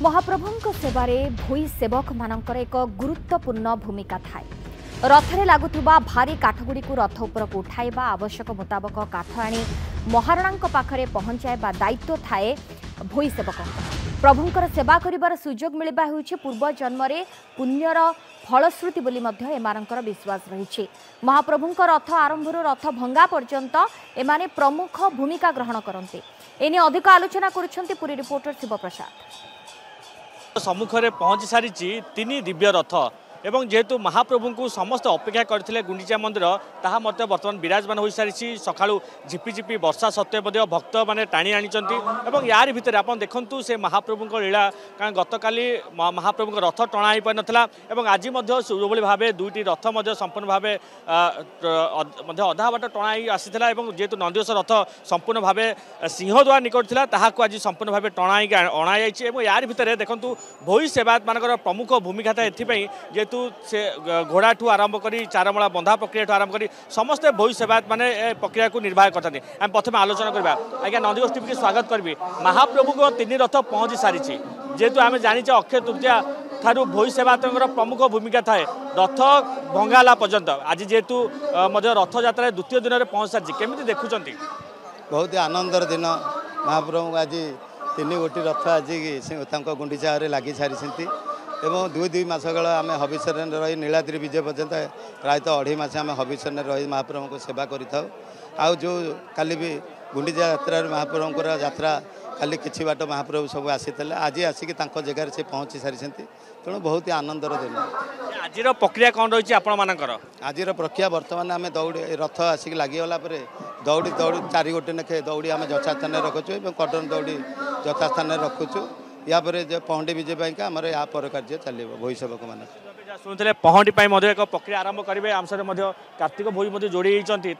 महाप्रभुଙ୍କ सेवारे भोई सेवक मानकर एक गुरुत्वपूर्ण भूमिका थाए। रथरे लागुथुबा भारी काठगुड़ी को रथ उपरक उठाइबा आवश्यक मुताबक काठ आनी महाराणांक पाखरे पहुंचाइबा दायित्व थाए भोई सेवक। प्रभुंकर सेवा करिबार सुजोग मिलिबा होउछि पूर्व जन्मरे पुण्यर फलश्रुति बोली मध्य एमानंकर विश्वास रहिछि। महाप्रभुंक रथ आरंभରୁ रथ भंगा पर्यंत एमाने प्रमुख भूमिका ग्रहण करन्ते। एने अधिक आलोचना करुछन्ति पुरी रिपोर्टर शिव प्रसाद। सम्मुखरे पहुंची सारी तीन दिव्य रथ एवं जेहेतु महाप्रभु को समस्त अपेक्षा करते गुंडीचा मंदिर ताहा मत बर्तमान विराजमान हो सारी सकाळू झिपिझिपि वर्षा सत्वे भक्त मैंने टाणी आनी यार भितर आप देखु से महाप्रभु लीला कारण गतकाली महाप्रभु रथ टणा हो पार नाला आज जो भाव दुईटी रथ संपूर्ण भाव अधा बाट टणा आसीला जेहेतु नंदीघोष रथ संपूर्ण भाव सिंहद्वार निकट था ताहाको आज संपूर्ण भाव टणा अणा यार भितर देखु भोई सेवायत मानकर प्रमुख भूमिका था एथि से घोड़ा ठू आरंभ करी चारमला बंधा प्रक्रिया ठू आरंभ करी समस्ते भोई सेवायत माने प्रक्रिया को निर्वाह करते आम प्रथम आलोचना करवा आज्ञा नंदीघोष टीवी की स्वागत करी महाप्रभु को तीन रथ पहुंची सारी जेहेतु आम जाचे अक्षय तृतीया ठारू भोई सेवायत प्रमुख भूमिका थाए रथ भंगाला पर्यंत आज जेहेतु रथ यात्रा द्वितीय दिन में पहुंच सारी केमी देखुं बहुत आनंदर दिन महाप्रभु आज तीन गोटी रथ आज गुंडीचा लगी सारी एवं दुई मास काल आम हबिषर रही नीलाद्रि विजय पर्यंत प्रायतः 2.5 मास आम हबिषर रही महाप्रभु को सेवा करा जो काली भी गुंडीचा यात्रा महाप्रभुर यात्रा खाली किसी बाट महाप्रभु सब आसी आज आसिक जगार से पहुँची सारी तेणु बहुत ही आनंदर दिन। आज प्रक्रिया कौन रही आज प्रक्रिया बर्तमान आम दौड़ी रथ आसिक लगिगला दौड़ी दौड़ी 4 गोटे लेखे दौड़ी आम यथास्थान रखुचु कटन दौड़ी यथास्थान रखुचु या पहंडी विजय आमर या पर कार्य चलो भोई सेवक मान शुणुते पहंडी एक प्रक्रिया आरंभ करेंगे आम सर कार्तिक भोई जोड़ी होती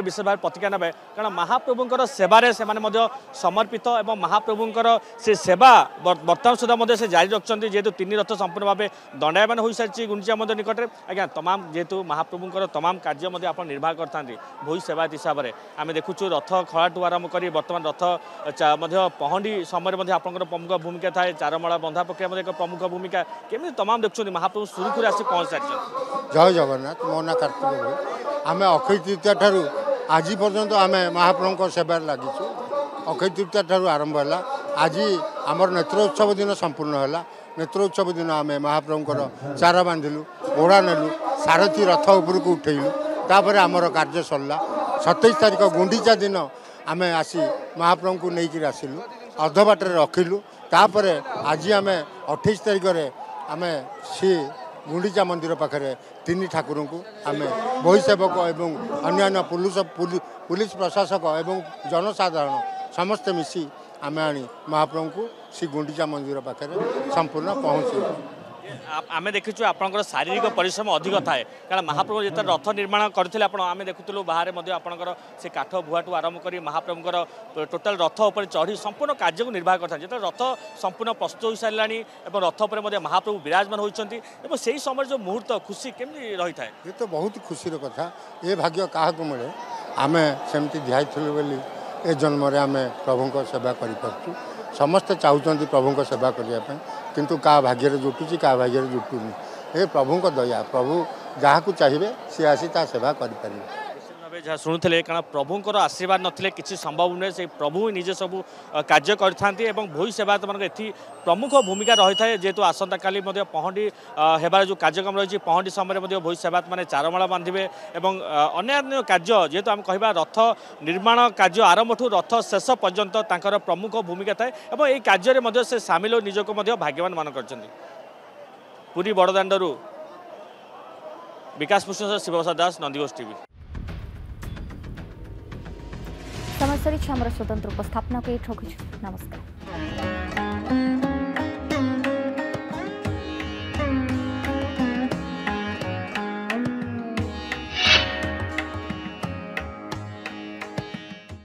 विशेष भाव प्रतिज्ञा ने कारण महाप्रभुंर सेवारे से समर्पित और महाप्रभुंर से सेवा बर्तमान सुधा से जारी रखते जेहेतु तीन रथ संपूर्ण भाव दंडायमान हो सारी गुंडीचा मंदिर निकट में आज्ञा तमाम जेहेतु महाप्रभुंर तमाम कार्य आप निर्वाह करते भोई सेवायत हिसाब से आम देखुचु रथ खड़ाठू आरंभ कर बर्तमान रथ पहंडी समय आपंकर प्रमुख भूमिका थाए चारमला बंधा प्रक्रिया एक प्रमुख भूमिका केमी तमाम देखुं महाप्रभु सुरुखुर आसी पहुंच सारी। जय जगन्नाथ मो ना कार्तिक भाई आम अक्षय तृतीया ठारू आज पर्यंत आम महाप्रभु सेवार लगिचु अक्षय तृतीया ठारू आरंभ है आज आमर नेत्रोत्सव दिन संपूर्ण है नेत्रोत्सव दिन आम महाप्रभुंर चारा बांधिलु ओढ़ा नेलु सारथी रथ उपर को उठेलु तापर आमर कार्य सरला 27 तारिख गुंडीचा दिन आम आसी महाप्रभु को लेकर आसिलु अधबाटर रखिलु तापर आज आम 28 तारिख आम सी गुंडीचा मंदिर पाखे तीन ठाकुर को आम भोई सेवक एवं अन्य पुलिस प्रशासक एवं जनसाधारण समस्ते मिसी आम आनी महाप्रभु को सी गुंडीचा मंदिर पाखे संपूर्ण पहुँचे। आम देखु आपंकर शारीरिक परिश्रम अधिक थाए कारण महाप्रभु जो रथ निर्माण करते आम देखुलु बाहर आपंकर से काठ भुआठू आरंभ कर महाप्रभुंर टोटाल रथ उपर चढ़ी संपूर्ण कार्य को निर्वाह करते जो रथ संपूर्ण प्रस्तुत हो सारा और रथ पर महाप्रभु विराजमान होती से समय जो मुहूर्त खुशी केमी रही था ये तो बहुत खुशी कथा ये भाग्य क्या मिले आम सेमती ध्यान बोली ए जन्म आम प्रभु सेवा कर समस्ते चाहते प्रभु सेवा करने किंतु का भाग्य जुटुची का भाग्य जुटुनी ये प्रभु दया प्रभु जहाँ को चाहिए सी आसी ता सेवा करें। जहाँ शुणुले कारण प्रभुंर आशीर्वाद नथिले किसी संभव नुहे से प्रभु निजे सब कार्य करते भोई सेवायत मान एथि प्रमुख भूमिका रही है जेहेतु आसंता काली पहंडी हेबार जो कार्यक्रम रही पहंडी समय भोई सेवायत मैंने चारमाला बांधे और अन्य कार्य जेहेतु आम कह रथ निर्माण कार्य आरंभ ठू रथ शेष पर्यंत तांकर प्रमुख भूमिका थाए और यह कार्य से सामिल हो निजक भाग्यवान मान कर पुरी बड़दाण्डरू विकास भूषण शिवप्रसाद दास नंदीघोष टीवी। समय सरी स्वतंत्र उपस्थापना को नमस्कार।